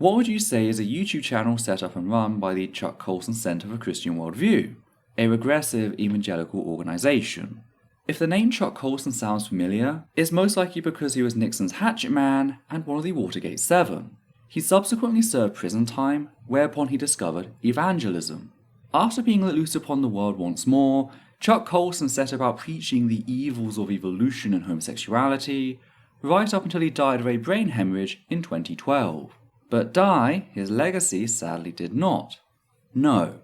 What would you say is a YouTube channel set up and run by the Chuck Colson Center for Christian Worldview, a regressive evangelical organization? If the name Chuck Colson sounds familiar, it's most likely because he was Nixon's hatchet man and one of the Watergate 7. He subsequently served prison time, whereupon he discovered evangelism. After being let loose upon the world once more, Chuck Colson set about preaching the evils of evolution and homosexuality, right up until he died of a brain hemorrhage in 2012. But die, his legacy sadly did not. No.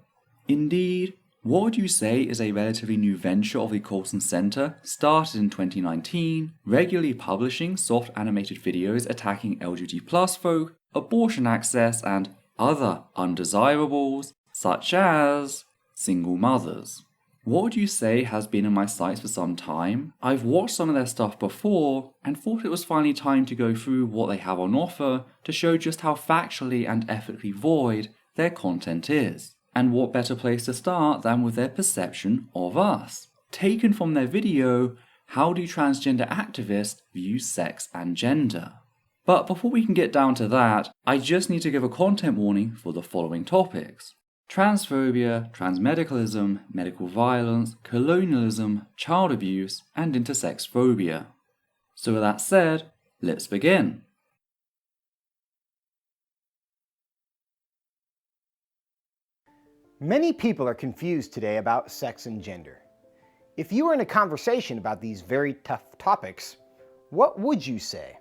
Indeed, what would you say is a relatively new venture of the Colson Center, started in 2019, regularly publishing soft animated videos attacking LGBT+ folk, abortion access, and other undesirables, such as single mothers. What would you say has been in my sights for some time? I've watched some of their stuff before and thought it was finally time to go through what they have on offer to show just how factually and ethically void their content is. And what better place to start than with their perception of us? Taken from their video, How Do Transgender Activists View Sex and Gender? But before we can get down to that, I just need to give a content warning for the following topics: transphobia, transmedicalism, medical violence, colonialism, child abuse, and intersex phobia. So with that said, let's begin. Many people are confused today about sex and gender. If you were in a conversation about these very tough topics, what would you say?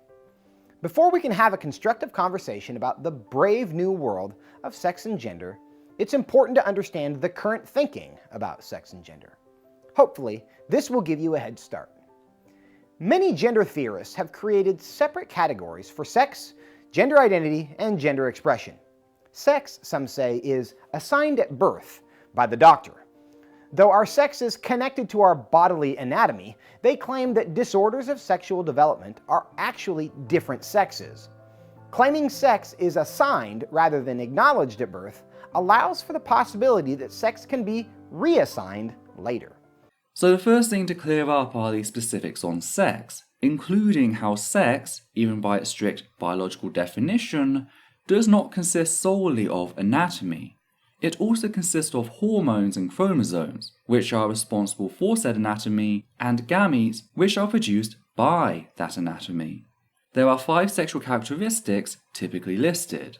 Before we can have a constructive conversation about the brave new world of sex and gender, it's important to understand the current thinking about sex and gender. Hopefully, this will give you a head start. Many gender theorists have created separate categories for sex, gender identity, and gender expression. Sex, some say, is assigned at birth by the doctor. Though our sex is connected to our bodily anatomy, they claim that disorders of sexual development are actually different sexes. Claiming sex is assigned rather than acknowledged at birth allows for the possibility that sex can be reassigned later. So the first thing to clear up are the specifics on sex, including how sex, even by its strict biological definition, does not consist solely of anatomy. It also consists of hormones and chromosomes, which are responsible for said anatomy, and gametes, which are produced by that anatomy. There are 5 sexual characteristics typically listed.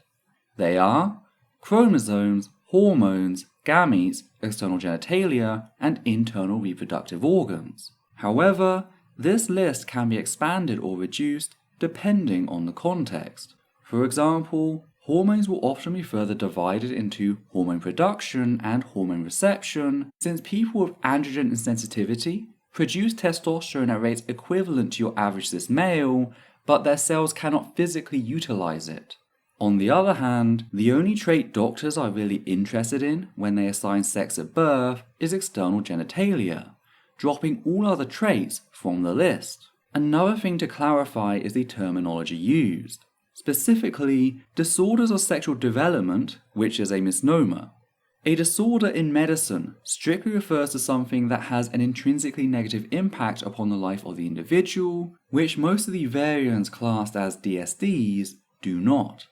They are chromosomes, hormones, gametes, external genitalia, and internal reproductive organs. However, this list can be expanded or reduced depending on the context. For example, hormones will often be further divided into hormone production and hormone reception, since people with androgen insensitivity produce testosterone at rates equivalent to your average cis male, but their cells cannot physically utilize it. On the other hand, the only trait doctors are really interested in when they assign sex at birth is external genitalia, dropping all other traits from the list. Another thing to clarify is the terminology used. Specifically, disorders of sexual development, which is a misnomer. A disorder in medicine strictly refers to something that has an intrinsically negative impact upon the life of the individual, which most of the variants classed as DSDs do not.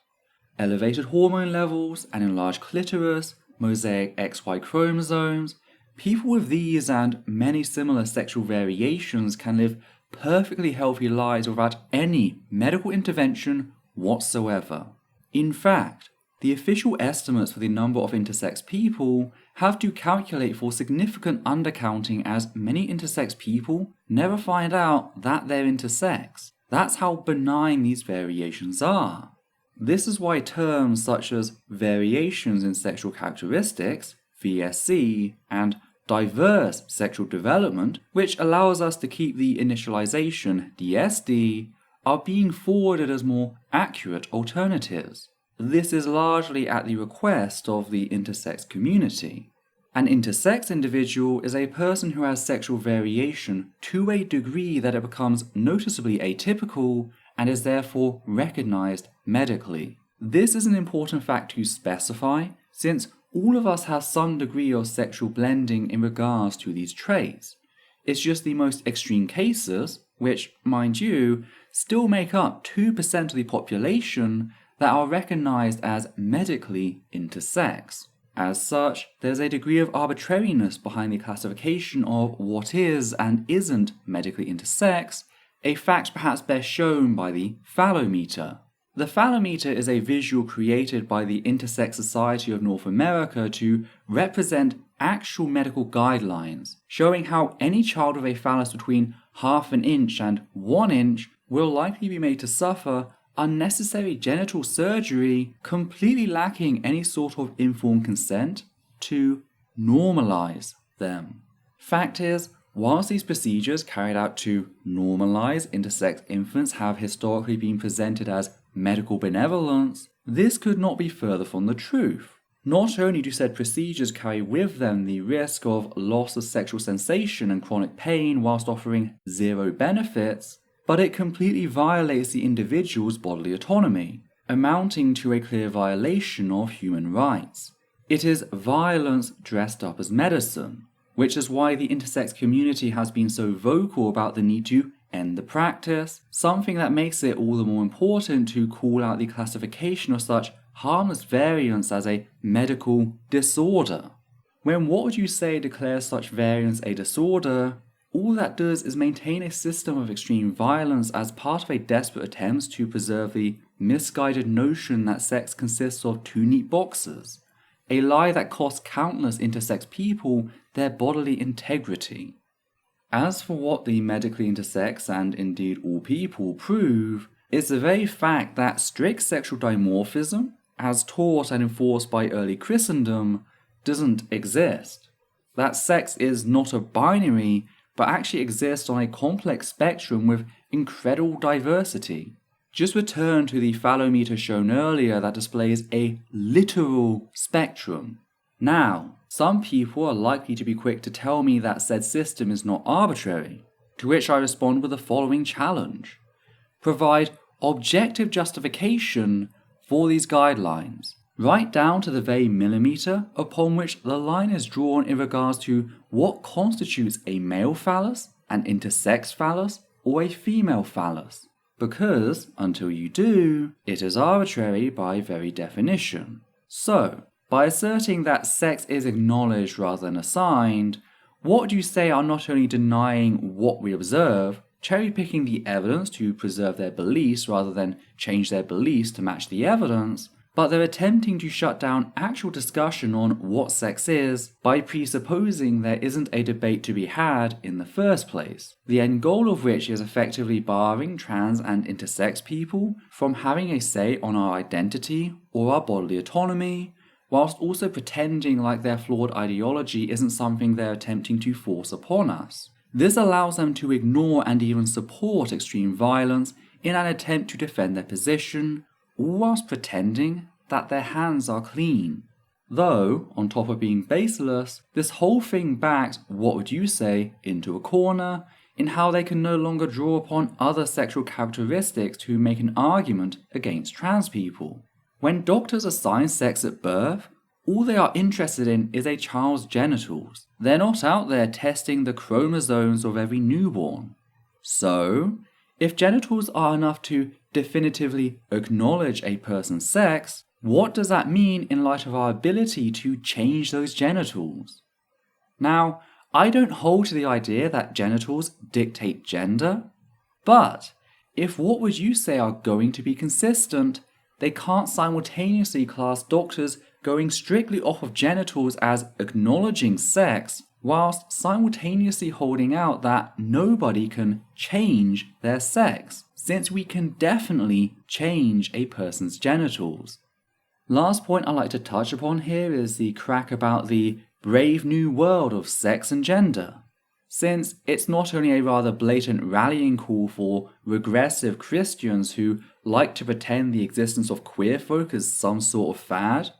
Elevated hormone levels, an enlarged clitoris, mosaic XY chromosomes, people with these and many similar sexual variations can live perfectly healthy lives without any medical intervention whatsoever. In fact, the official estimates for the number of intersex people have to calculate for significant undercounting, as many intersex people never find out that they're intersex. That's how benign these variations are. This is why terms such as variations in sexual characteristics, VSC, and diverse sexual development, which allows us to keep the initialization DSD, are being forwarded as more accurate alternatives. This is largely at the request of the intersex community. An intersex individual is a person who has sexual variation to a degree that it becomes noticeably atypical and is therefore recognized medically. This is an important fact to specify, since all of us have some degree of sexual blending in regards to these traits. It's just the most extreme cases, which, mind you, still make up 2% of the population, that are recognized as medically intersex. As such, there's a degree of arbitrariness behind the classification of what is and isn't medically intersex, a fact perhaps best shown by the phallometer. The phallometer is a visual created by the Intersex Society of North America to represent actual medical guidelines, showing how any child with a phallus between ½ an inch and 1 inch will likely be made to suffer unnecessary genital surgery, completely lacking any sort of informed consent, to normalize them. Fact is, whilst these procedures carried out to normalize intersex infants have historically been presented as medical benevolence, this could not be further from the truth. Not only do said procedures carry with them the risk of loss of sexual sensation and chronic pain whilst offering zero benefits, but it completely violates the individual's bodily autonomy, amounting to a clear violation of human rights. It is violence dressed up as medicine, which is why the intersex community has been so vocal about the need to end the practice, something that makes it all the more important to call out the classification of such harmless variants as a medical disorder. When what would you say declares such variants a disorder, all that does is maintain a system of extreme violence as part of a desperate attempt to preserve the misguided notion that sex consists of two neat boxes, a lie that costs countless intersex people their bodily integrity. As for what the medically intersex, and indeed all people, prove, is the very fact that strict sexual dimorphism, as taught and enforced by early Christendom, doesn't exist. That sex is not a binary, but actually exists on a complex spectrum with incredible diversity. Just return to the phallometer shown earlier that displays a literal spectrum. Now, some people are likely to be quick to tell me that said system is not arbitrary, to which I respond with the following challenge. Provide objective justification for these guidelines, right down to the very millimeter upon which the line is drawn in regards to what constitutes a male phallus, an intersex phallus, or a female phallus. Because, until you do, it is arbitrary by very definition. So, by asserting that sex is acknowledged rather than assigned, what would you say are not only denying what we observe, cherry-picking the evidence to preserve their beliefs rather than change their beliefs to match the evidence, but they're attempting to shut down actual discussion on what sex is by presupposing there isn't a debate to be had in the first place, the end goal of which is effectively barring trans and intersex people from having a say on our identity or our bodily autonomy, whilst also pretending like their flawed ideology isn't something they're attempting to force upon us. This allows them to ignore and even support extreme violence in an attempt to defend their position, all whilst pretending that their hands are clean. Though, on top of being baseless, this whole thing backs, what would you say, into a corner, in how they can no longer draw upon other sexual characteristics to make an argument against trans people. When doctors assign sex at birth, all they are interested in is a child's genitals. They're not out there testing the chromosomes of every newborn. So, if genitals are enough to definitively acknowledge a person's sex, what does that mean in light of our ability to change those genitals? Now, I don't hold to the idea that genitals dictate gender, but if what would you say are going to be consistent, they can't simultaneously class doctors going strictly off of genitals as acknowledging sex, whilst simultaneously holding out that nobody can change their sex, since we can definitely change a person's genitals. Last point I'd like to touch upon here is the crack about the brave new world of sex and gender, since it's not only a rather blatant rallying call for regressive Christians who like to pretend the existence of queer folk is some sort of fad,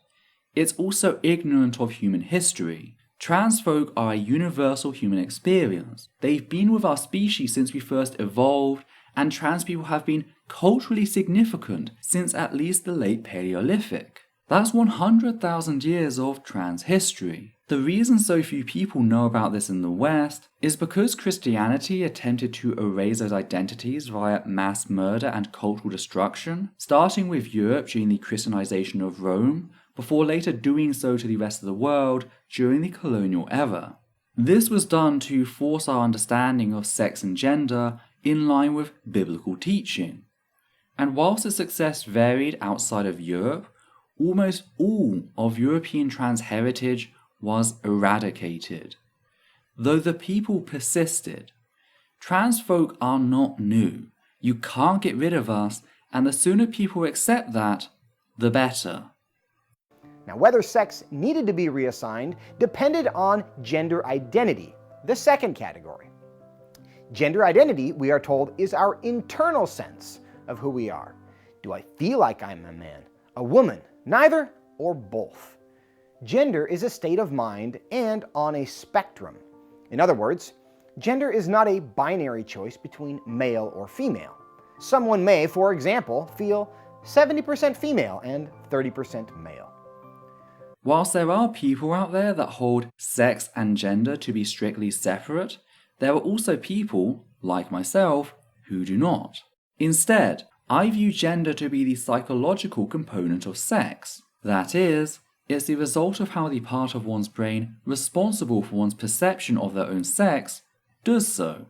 it's also ignorant of human history. Trans folk are a universal human experience. They've been with our species since we first evolved, and trans people have been culturally significant since at least the late Paleolithic. That's 100,000 years of trans history. The reason so few people know about this in the West is because Christianity attempted to erase those identities via mass murder and cultural destruction, starting with Europe during the Christianization of Rome, before later doing so to the rest of the world during the colonial era. This was done to force our understanding of sex and gender in line with biblical teaching. And whilst its success varied outside of Europe, almost all of European trans heritage was eradicated. Though the people persisted. Trans folk are not new. You can't get rid of us, and the sooner people accept that, the better. Now, whether sex needed to be reassigned depended on gender identity, the second category. Gender identity, we are told, is our internal sense of who we are. Do I feel like I'm a man, a woman, neither, or both? Gender is a state of mind and on a spectrum. In other words, gender is not a binary choice between male or female. Someone may, for example, feel 70% female and 30% male. Whilst there are people out there that hold sex and gender to be strictly separate, there are also people, like myself, who do not. Instead, I view gender to be the psychological component of sex. That is, it's the result of how the part of one's brain responsible for one's perception of their own sex does so.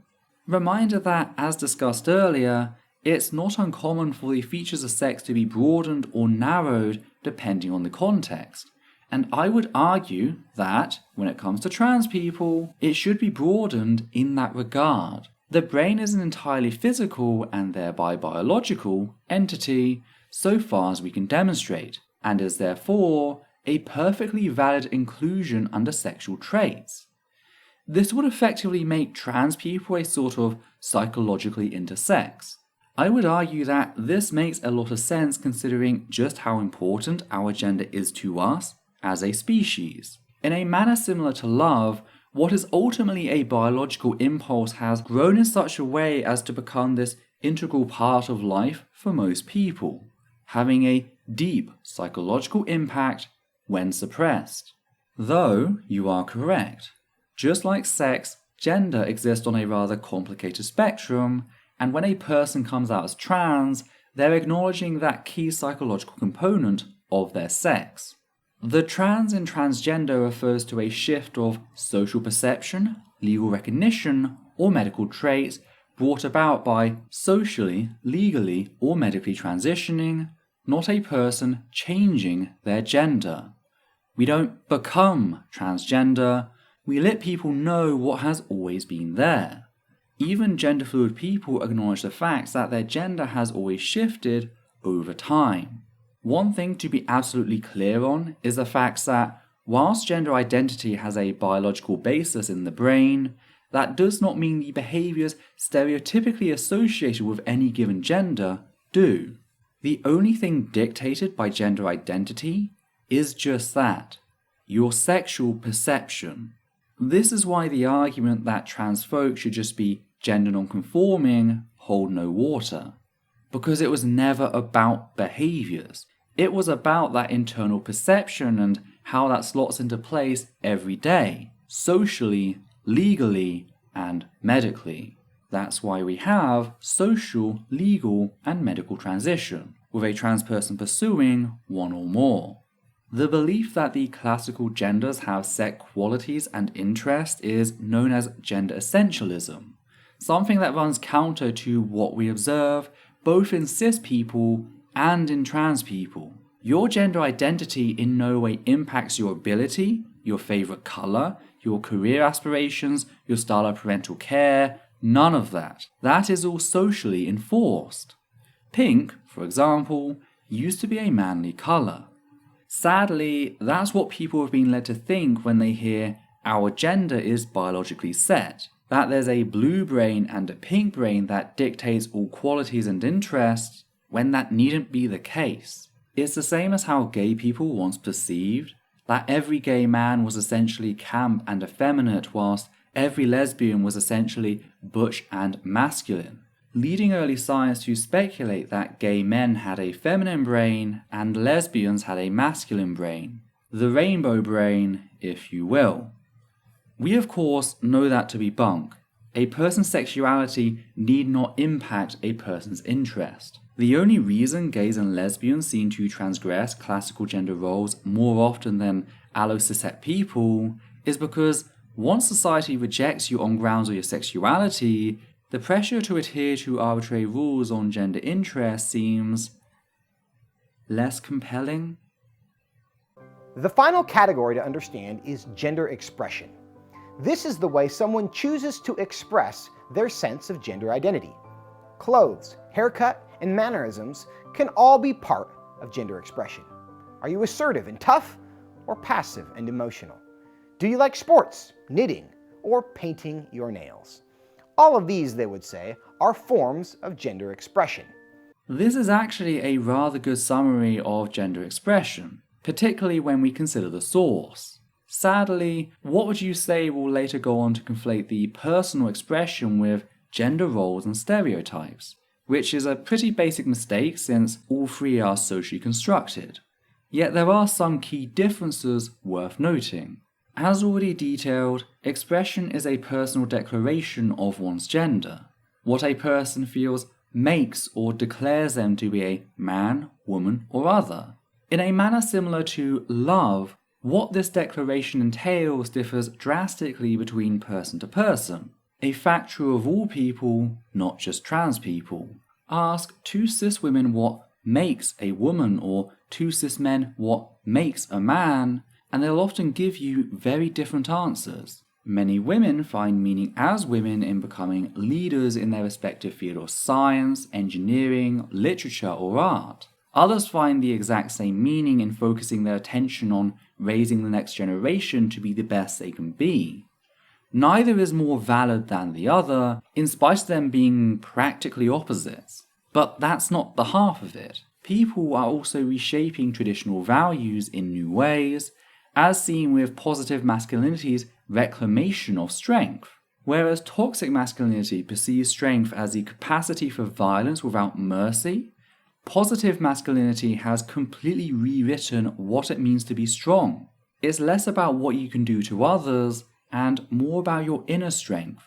Reminder that, as discussed earlier, it's not uncommon for the features of sex to be broadened or narrowed depending on the context. And I would argue that, when it comes to trans people, it should be broadened in that regard. The brain is an entirely physical, and thereby biological, entity so far as we can demonstrate, and is therefore a perfectly valid inclusion under sexual traits. This would effectively make trans people a sort of psychologically intersex. I would argue that this makes a lot of sense considering just how important our gender is to us as a species. In a manner similar to love, what is ultimately a biological impulse has grown in such a way as to become this integral part of life for most people, having a deep psychological impact when suppressed. Though you are correct. Just like sex, gender exists on a rather complicated spectrum, and when a person comes out as trans, they're acknowledging that key psychological component of their sex. The trans in transgender refers to a shift of social perception, legal recognition, or medical traits brought about by socially, legally, or medically transitioning, not a person changing their gender. We don't become transgender, we let people know what has always been there. Even gender-fluid people acknowledge the fact that their gender has always shifted over time. One thing to be absolutely clear on is the fact that whilst gender identity has a biological basis in the brain, that does not mean the behaviours stereotypically associated with any given gender do. The only thing dictated by gender identity is just that, your sexual perception. This is why the argument that trans folk should just be gender-non-conforming hold no water. Because it was never about behaviours. It was about that internal perception and how that slots into place every day, socially, legally, and medically. That's why we have social, legal, and medical transition, with a trans person pursuing one or more. The belief that the classical genders have set qualities and interest is known as gender essentialism, something that runs counter to what we observe both in cis people and in trans people. Your gender identity in no way impacts your ability, your favourite colour, your career aspirations, your style of parental care, none of that. That is all socially enforced. Pink, for example, used to be a manly colour. Sadly, that's what people have been led to think when they hear our gender is biologically set, that there's a blue brain and a pink brain that dictates all qualities and interests, when that needn't be the case. It's the same as how gay people once perceived, that every gay man was essentially camp and effeminate whilst every lesbian was essentially butch and masculine, leading early science to speculate that gay men had a feminine brain and lesbians had a masculine brain. the rainbow brain, if you will. We of course know that to be bunk. A person's sexuality need not impact a person's interest. The only reason gays and lesbians seem to transgress classical gender roles more often than allo-cishet people is because once society rejects you on grounds of your sexuality, the pressure to adhere to arbitrary rules on gender interest seems less compelling. The final category to understand is gender expression. This is the way someone chooses to express their sense of gender identity. Clothes, haircut, and mannerisms can all be part of gender expression. Are you assertive and tough, or passive and emotional? Do you like sports, knitting, or painting your nails? All of these, they would say, are forms of gender expression. This is actually a rather good summary of gender expression, particularly when we consider the source. Sadly, what would you say will later go on to conflate the personal expression with gender roles and stereotypes, which is a pretty basic mistake since all three are socially constructed. Yet there are some key differences worth noting. As already detailed, expression is a personal declaration of one's gender. What a person feels makes or declares them to be a man, woman, or other. In a manner similar to love, what this declaration entails differs drastically between person to person. A fact true of all people, not just trans people. Ask two cis women what makes a woman or two cis men what makes a man, and they'll often give you very different answers. Many women find meaning as women in becoming leaders in their respective field of science, engineering, literature, or art. Others find the exact same meaning in focusing their attention on raising the next generation to be the best they can be. Neither is more valid than the other, in spite of them being practically opposites. But that's not the half of it. People are also reshaping traditional values in new ways, as seen with positive masculinity's reclamation of strength. Whereas toxic masculinity perceives strength as the capacity for violence without mercy, positive masculinity has completely rewritten what it means to be strong. It's less about what you can do to others, and more about your inner strength,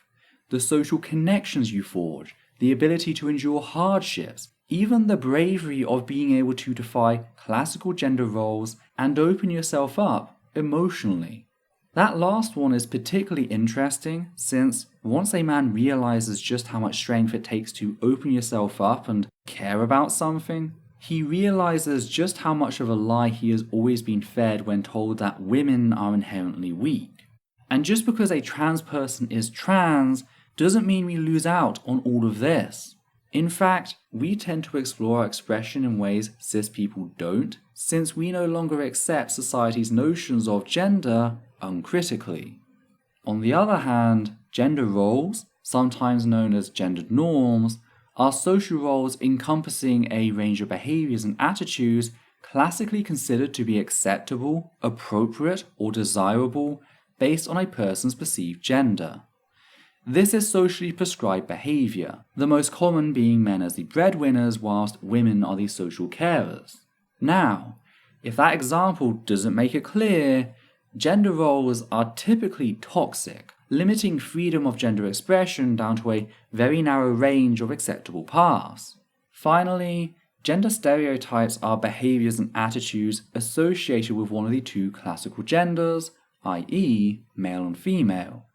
the social connections you forge, the ability to endure hardships, even the bravery of being able to defy classical gender roles and open yourself up emotionally. That last one is particularly interesting since once a man realizes just how much strength it takes to open yourself up and care about something, he realizes just how much of a lie he has always been fed when told that women are inherently weak. And just because a trans person is trans doesn't mean we lose out on all of this. In fact, we tend to explore our expression in ways cis people don't, since we no longer accept society's notions of gender uncritically. On the other hand, gender roles, sometimes known as gendered norms, are social roles encompassing a range of behaviors and attitudes classically considered to be acceptable, appropriate, or desirable based on a person's perceived gender. This is socially prescribed behavior, the most common being men as the breadwinners whilst women are the social carers. Now, if that example doesn't make it clear, gender roles are typically toxic, limiting freedom of gender expression down to a very narrow range of acceptable paths. Finally, gender stereotypes are behaviors and attitudes associated with one of the two classical genders, i.e., male and female.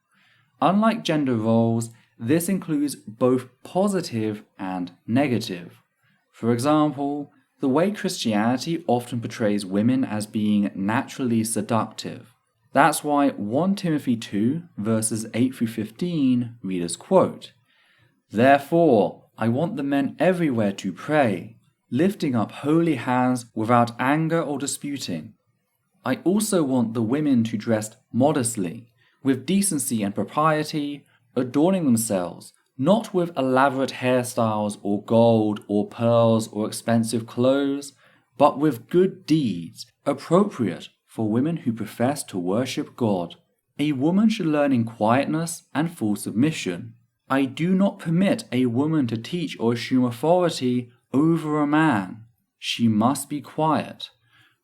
Unlike gender roles, this includes both positive and negative. For example, the way Christianity often portrays women as being naturally seductive. That's why 1 Timothy 2 verses 8 through 15 read as quote, "Therefore, I want the men everywhere to pray, lifting up holy hands without anger or disputing. I also want the women to dress modestly, with decency and propriety, adorning themselves, not with elaborate hairstyles or gold or pearls or expensive clothes, but with good deeds, appropriate for women who profess to worship God. A woman should learn in quietness and full submission. I do not permit a woman to teach or assume authority over a man. She must be quiet.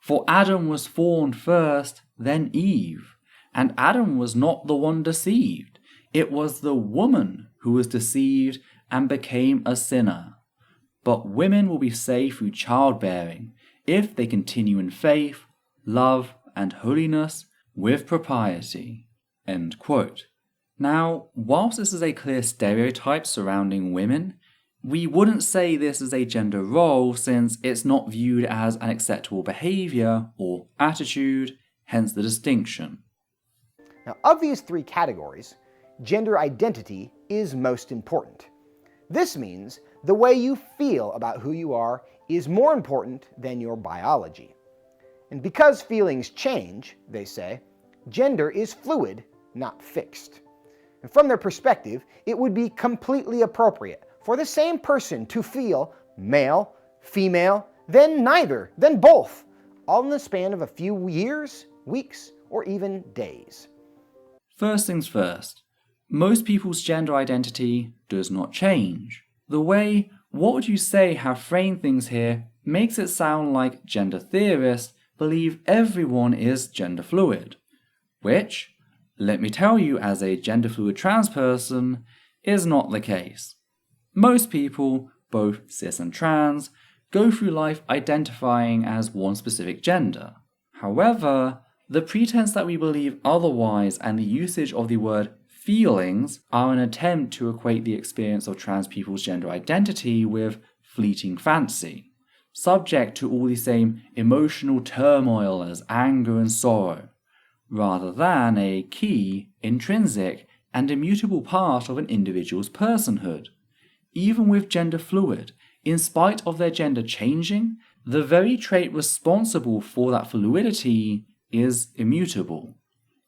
For Adam was formed first, then Eve, and Adam was not the one deceived. It was the woman who was deceived and became a sinner. But women will be saved through childbearing if they continue in faith, love, and holiness with propriety." End quote. Now, whilst this is a clear stereotype surrounding women, we wouldn't say this is a gender role since it's not viewed as an acceptable behaviour or attitude, hence the distinction. Now, of these three categories, gender identity is most important. This means the way you feel about who you are is more important than your biology. And because feelings change, they say, gender is fluid, not fixed. And from their perspective, it would be completely appropriate for the same person to feel male, female, then neither, then both, all in the span of a few years, weeks, or even days. First things first, most people's gender identity does not change. The way "what would you say" have framed things here makes it sound like gender theorists believe everyone is gender fluid, which, let me tell you as a gender fluid trans person, is not the case. Most people, both cis and trans, go through life identifying as one specific gender. However, the pretense that we believe otherwise and the usage of the word feelings are an attempt to equate the experience of trans people's gender identity with fleeting fancy, subject to all the same emotional turmoil as anger and sorrow, rather than a key, intrinsic, and immutable part of an individual's personhood. Even with gender fluid, in spite of their gender changing, the very trait responsible for that fluidity is immutable.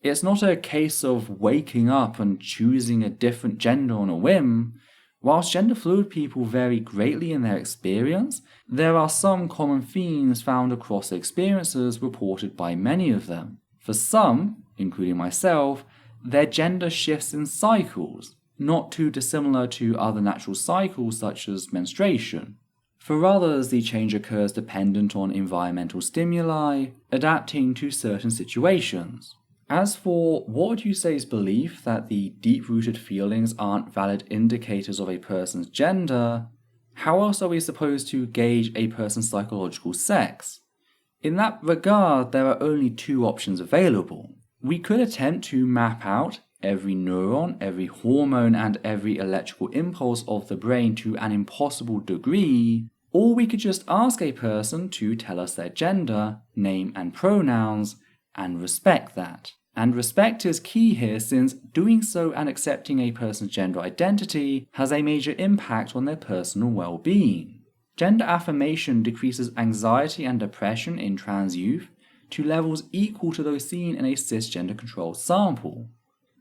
It's not a case of waking up and choosing a different gender on a whim. Whilst gender fluid people vary greatly in their experience, there are some common themes found across experiences reported by many of them. For some, including myself, their gender shifts in cycles, not too dissimilar to other natural cycles such as menstruation. For others, the change occurs dependent on environmental stimuli, adapting to certain situations. As for what would you say's belief that the deep-rooted feelings aren't valid indicators of a person's gender, how else are we supposed to gauge a person's psychological sex? In that regard, there are only two options available. We could attempt to map out every neuron, every hormone, and every electrical impulse of the brain to an impossible degree, or we could just ask a person to tell us their gender, name, and pronouns, and respect that. And respect is key here since doing so and accepting a person's gender identity has a major impact on their personal well-being. Gender affirmation decreases anxiety and depression in trans youth to levels equal to those seen in a cisgender-controlled sample.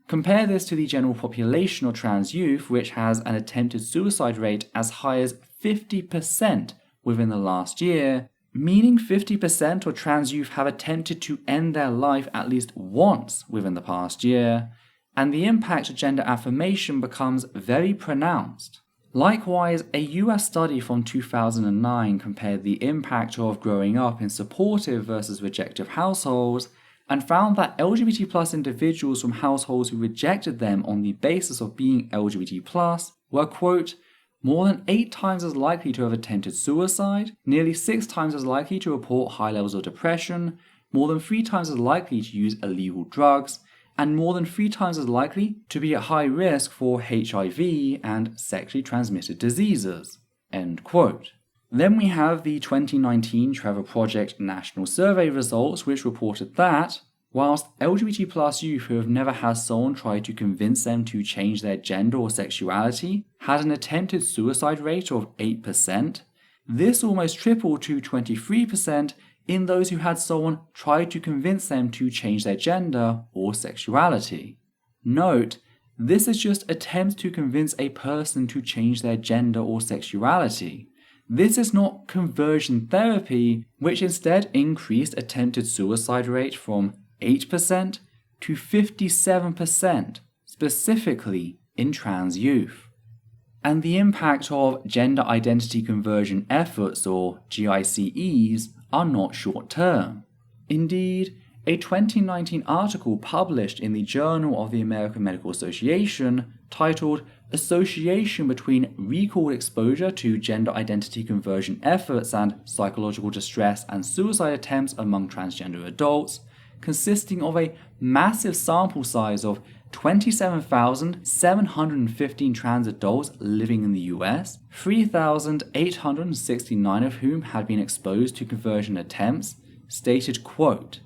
Compare this to the general population of trans youth, which has an attempted suicide rate as high as 50% within the last year, meaning 50% of trans youth have attempted to end their life at least once within the past year, and the impact of gender affirmation becomes very pronounced. Likewise, a US study from 2009 compared the impact of growing up in supportive versus rejective households and found that LGBT+ individuals from households who rejected them on the basis of being LGBT+ were, quote, more than 8 times as likely to have attempted suicide, nearly 6 times as likely to report high levels of depression, more than 3 times as likely to use illegal drugs, and more than 3 times as likely to be at high risk for HIV and sexually transmitted diseases, end quote. Then we have the 2019 Trevor Project National Survey results, which reported that, whilst LGBT+ youth who have never had someone try to convince them to change their gender or sexuality had an attempted suicide rate of 8%, this almost tripled to 23% in those who had someone try to convince them to change their gender or sexuality. Note, this is just attempts to convince a person to change their gender or sexuality. This is not conversion therapy, which instead increased attempted suicide rate from 8% to 57%, specifically in trans youth. And the impact of gender identity conversion efforts, or GICEs, are not short-term. Indeed, a 2019 article published in the Journal of the American Medical Association titled Association Between Recalled Exposure to Gender Identity Conversion Efforts and Psychological Distress and Suicide Attempts Among Transgender Adults, consisting of a massive sample size of 27,715 trans adults living in the US, 3,869 of whom had been exposed to conversion attempts, stated, quote,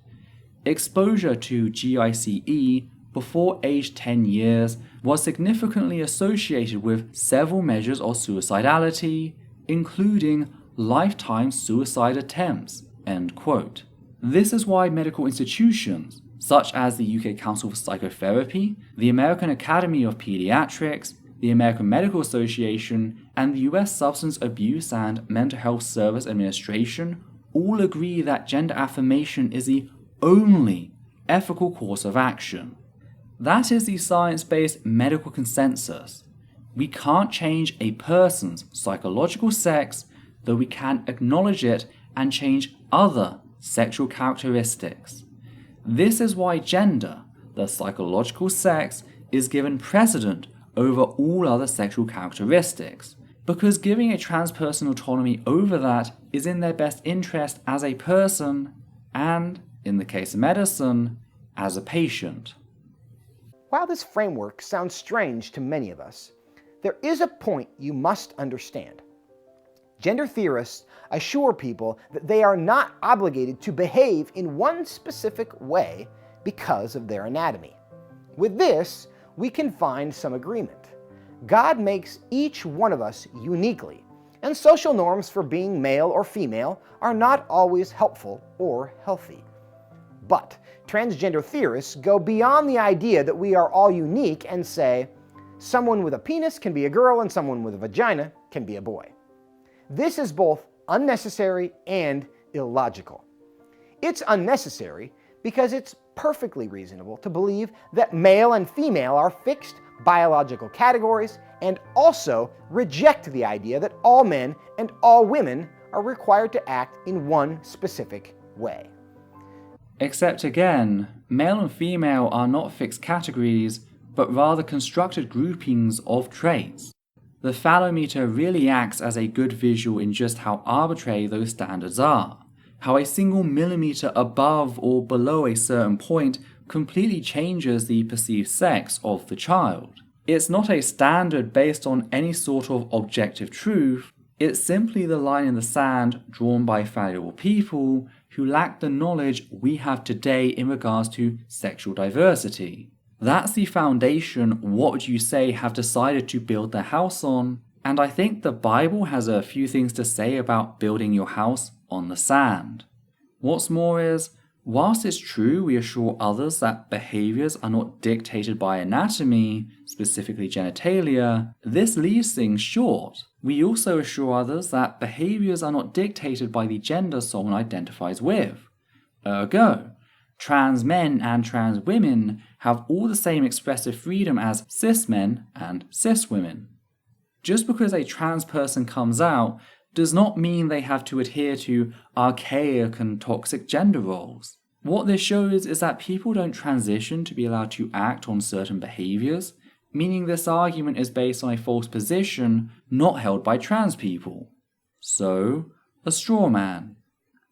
"Exposure to GICE before age 10 years was significantly associated with several measures of suicidality, including lifetime suicide attempts," end quote. This is why medical institutions, such as the UK Council for Psychotherapy, the American Academy of Pediatrics, the American Medical Association, and the US Substance Abuse and Mental Health Service Administration all agree that gender affirmation is the only ethical course of action. That is the science-based medical consensus. We can't change a person's psychological sex, though we can acknowledge it and change other sexual characteristics. This is why gender, the psychological sex, is given precedent over all other sexual characteristics, because giving a trans person autonomy over that is in their best interest as a person and, in the case of medicine, as a patient. While this framework sounds strange to many of us, there is a point you must understand. Gender theorists assure people that they are not obligated to behave in one specific way because of their anatomy. With this, we can find some agreement. God makes each one of us uniquely, and social norms for being male or female are not always helpful or healthy. But transgender theorists go beyond the idea that we are all unique and say, someone with a penis can be a girl and someone with a vagina can be a boy. This is both unnecessary and illogical. It's unnecessary because it's perfectly reasonable to believe that male and female are fixed biological categories and also reject the idea that all men and all women are required to act in one specific way. Except again, male and female are not fixed categories, but rather constructed groupings of traits. The phallometer really acts as a good visual in just how arbitrary those standards are, how a single millimeter above or below a certain point completely changes the perceived sex of the child. It's not a standard based on any sort of objective truth, it's simply the line in the sand drawn by fallible people who lack the knowledge we have today in regards to sexual diversity. That's the foundation What Would You Say have decided to build their house on, and I think the Bible has a few things to say about building your house on the sand. What's more is, whilst it's true we assure others that behaviours are not dictated by anatomy, specifically genitalia, this leaves things short. We also assure others that behaviours are not dictated by the gender someone identifies with. Ergo, trans men and trans women have all the same expressive freedom as cis men and cis women. Just because a trans person comes out does not mean they have to adhere to archaic and toxic gender roles. What this shows is that people don't transition to be allowed to act on certain behaviours, meaning this argument is based on a false position not held by trans people. So, a straw man.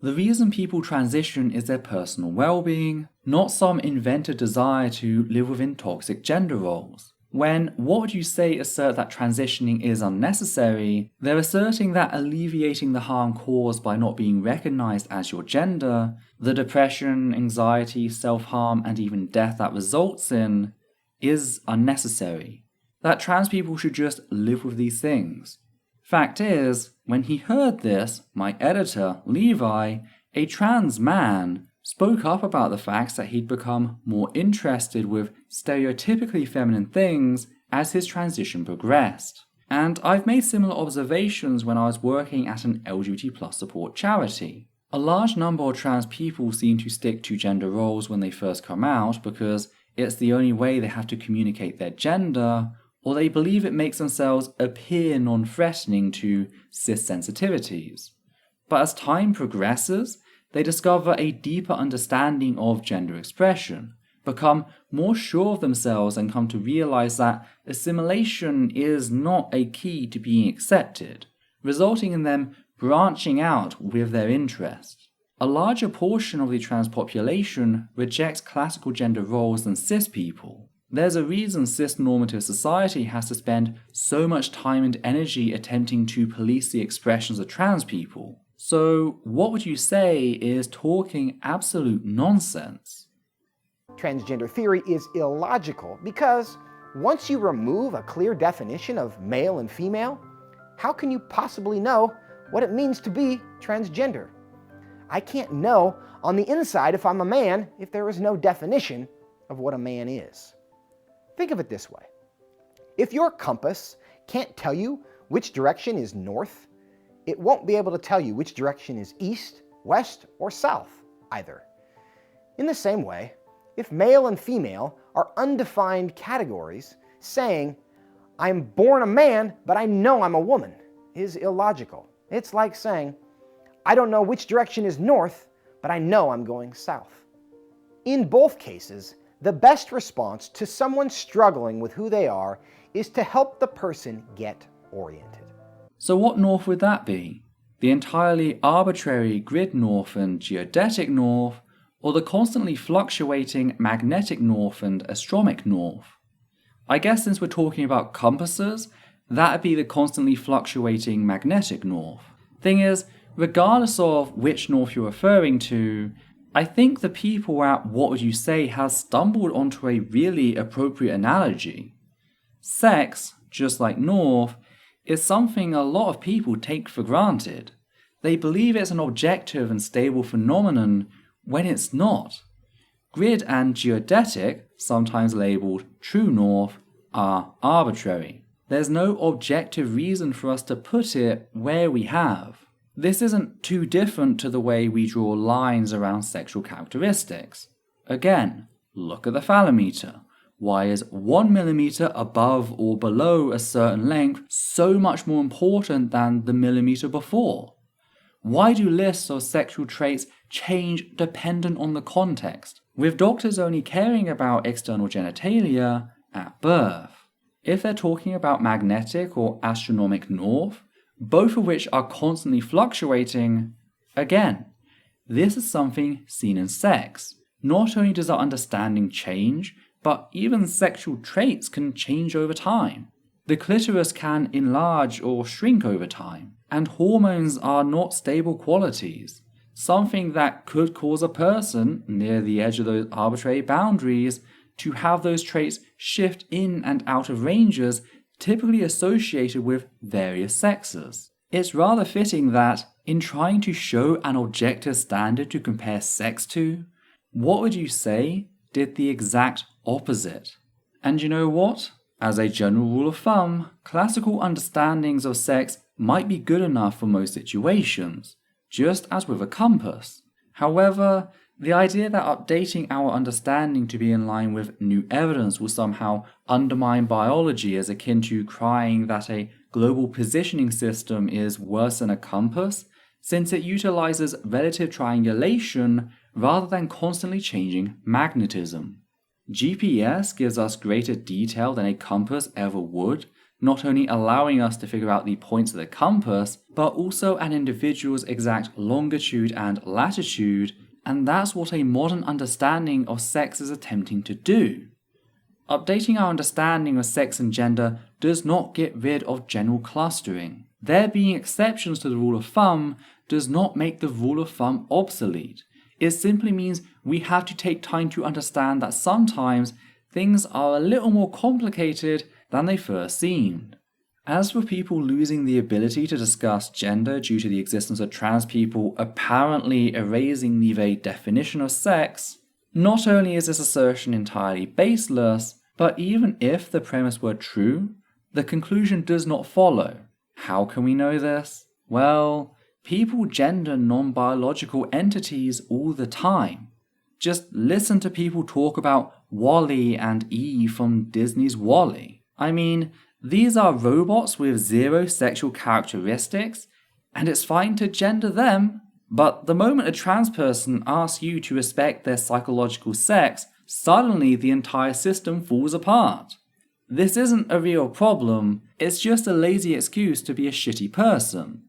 The reason people transition is their personal well-being, not some invented desire to live within toxic gender roles. When What Would You Say assert that transitioning is unnecessary, they're asserting that alleviating the harm caused by not being recognized as your gender, the depression, anxiety, self-harm, and even death that results in, is unnecessary. That trans people should just live with these things. Fact is, when he heard this, my editor, Levi, a trans man, spoke up about the fact that he'd become more interested with stereotypically feminine things as his transition progressed. And I've made similar observations when I was working at an LGBT+ support charity. A large number of trans people seem to stick to gender roles when they first come out because it's the only way they have to communicate their gender, or they believe it makes themselves appear non-threatening to cis sensitivities. But as time progresses, They discover a deeper understanding of gender expression, become more sure of themselves, and come to realize that assimilation is not a key to being accepted, resulting in them branching out with their interests. A larger portion of the trans population rejects classical gender roles than cis people. There's a reason cis-normative society has to spend so much time and energy attempting to police the expressions of trans people. So what would you say is talking absolute nonsense? Transgender theory is illogical because once you remove a clear definition of male and female, how can you possibly know what it means to be transgender? I can't know on the inside if I'm a man if there is no definition of what a man is. Think of it this way. If your compass can't tell you which direction is north, it won't be able to tell you which direction is east, west, or south either. In the same way, if male and female are undefined categories, saying, I'm born a man, but I know I'm a woman, is illogical. It's like saying, I don't know which direction is north, but I know I'm going south. In both cases, the best response to someone struggling with who they are is to help the person get oriented. So what north would that be? The entirely arbitrary grid north and geodetic north, or the constantly fluctuating magnetic north and astronomic north? I guess since we're talking about compasses, that'd be the constantly fluctuating magnetic north. Thing is, regardless of which north you're referring to, I think the people at WWYS has stumbled onto a really appropriate analogy. Sex, just like north, is something a lot of people take for granted. They believe it's an objective and stable phenomenon when it's not. Grid and geodetic, sometimes labelled true north, are arbitrary. There's no objective reason for us to put it where we have. This isn't too different to the way we draw lines around sexual characteristics. Again, look at the phallometer. Why is 1 millimeter above or below a certain length so much more important than the millimeter before? Why do lists of sexual traits change dependent on the context, with doctors only caring about external genitalia at birth? If they're talking about magnetic or astronomic north, both of which are constantly fluctuating, again, this is something seen in sex. Not only does our understanding change, but even sexual traits can change over time. The clitoris can enlarge or shrink over time, and hormones are not stable qualities. Something that could cause a person, near the edge of those arbitrary boundaries, to have those traits shift in and out of ranges typically associated with various sexes. It's rather fitting that, in trying to show an objective standard to compare sex to, WWYS did the exact opposite. And you know what? As a general rule of thumb, classical understandings of sex might be good enough for most situations, just as with a compass. However, the idea that updating our understanding to be in line with new evidence will somehow undermine biology is akin to crying that a global positioning system is worse than a compass, since it utilizes relative triangulation rather than constantly changing magnetism. GPS gives us greater detail than a compass ever would, not only allowing us to figure out the points of the compass, but also an individual's exact longitude and latitude, and that's what a modern understanding of sex is attempting to do. Updating our understanding of sex and gender does not get rid of general clustering. There being exceptions to the rule of thumb does not make the rule of thumb obsolete. It simply means we have to take time to understand that sometimes things are a little more complicated than they first seemed. As for people losing the ability to discuss gender due to the existence of trans people apparently erasing the very definition of sex, not only is this assertion entirely baseless, but even if the premise were true, the conclusion does not follow. How can we know this? Well, people gender non-biological entities all the time. Just listen to people talk about Wall-E and Eve from Disney's Wall-E. I mean, these are robots with zero sexual characteristics, and it's fine to gender them, But the moment a trans person asks you to respect their psychological sex, suddenly the entire system falls apart. This isn't a real problem, it's just a lazy excuse to be a shitty person.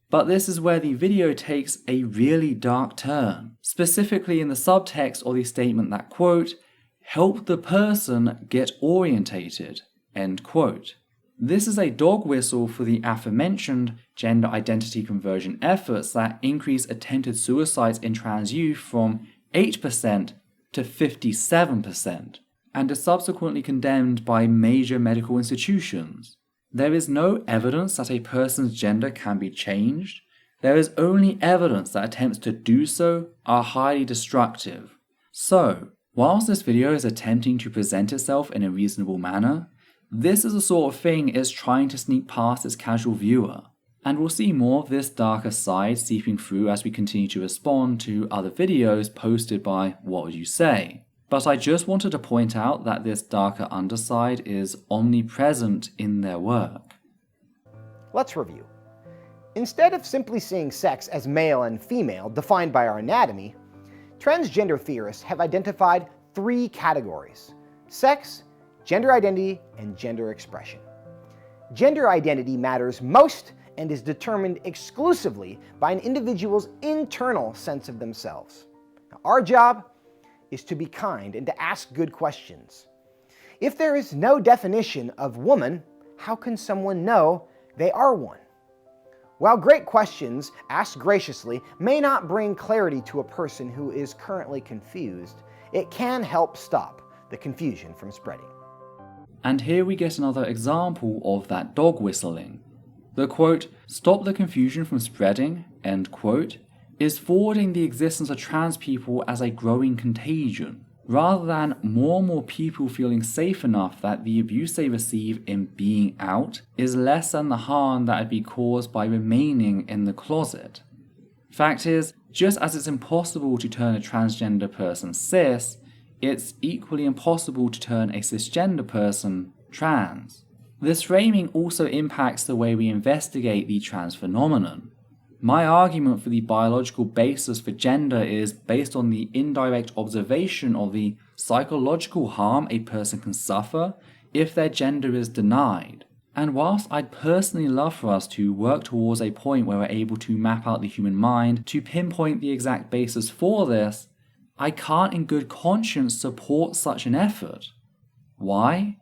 But this is where the video takes a really dark turn, specifically in the subtext or the statement that, quote, help the person get orientated, end quote. This is a dog whistle for the aforementioned gender identity conversion efforts that increase attempted suicides in trans youth from 8% to 57%, and is subsequently condemned by major medical institutions. There is no evidence that a person's gender can be changed. There is only evidence that attempts to do so are highly destructive. So, whilst this video is attempting to present itself in a reasonable manner, this is the sort of thing it is trying to sneak past its casual viewer. And we'll see more of this darker side seeping through as we continue to respond to other videos posted by What Would You Say? But I just wanted to point out that this darker underside is omnipresent in their work. Let's review. Instead of simply seeing sex as male and female defined by our anatomy, transgender theorists have identified 3 categories: sex, gender identity, and gender expression. Gender identity matters most and is determined exclusively by an individual's internal sense of themselves. Now, our job is to be kind and to ask good questions. If there is no definition of woman, how can someone know they are one? While great questions asked graciously may not bring clarity to a person who is currently confused, it can help stop the confusion from spreading. And here we get another example of that dog whistling. The quote, stop the confusion from spreading, end quote, is forwarding the existence of trans people as a growing contagion, rather than more and more people feeling safe enough that the abuse they receive in being out is less than the harm that would be caused by remaining in the closet. Fact is, just as it's impossible to turn a transgender person cis, it's equally impossible to turn a cisgender person trans. This framing also impacts the way we investigate the trans phenomenon. My argument for the biological basis for gender is based on the indirect observation of the psychological harm a person can suffer if their gender is denied. And whilst I'd personally love for us to work towards a point where we're able to map out the human mind to pinpoint the exact basis for this, I can't in good conscience support such an effort. Why?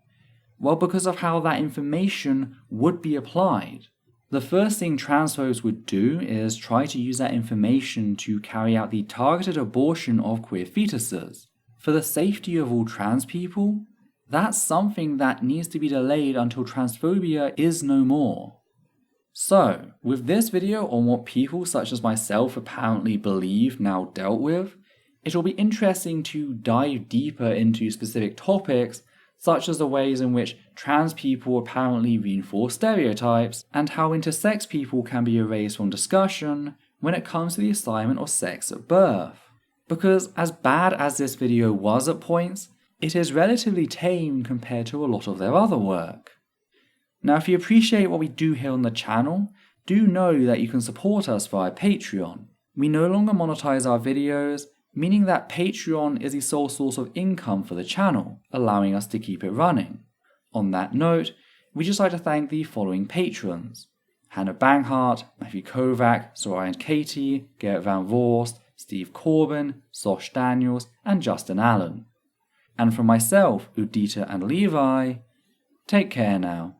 Well, because of how that information would be applied. The first thing transphobes would do is try to use that information to carry out the targeted abortion of queer fetuses. For the safety of all trans people, that's something that needs to be delayed until transphobia is no more. So, with this video on what people such as myself apparently believe now dealt with, it will be interesting to dive deeper into specific topics such as the ways in which trans people apparently reinforce stereotypes, and how intersex people can be erased from discussion when it comes to the assignment of sex at birth. Because as bad as this video was at points, it is relatively tame compared to a lot of their other work. Now, if you appreciate what we do here on the channel, do know that you can support us via Patreon. We no longer monetize our videos, meaning that Patreon is the sole source of income for the channel, allowing us to keep it running. On that note, we'd just like to thank the following patrons: Hannah Banghart, Matthew Kovac, Soraya Katie, Gerrit Van Voorst, Steve Corbin, Sosh Daniels, and Justin Allen. And from myself, Udita and Levi, take care now.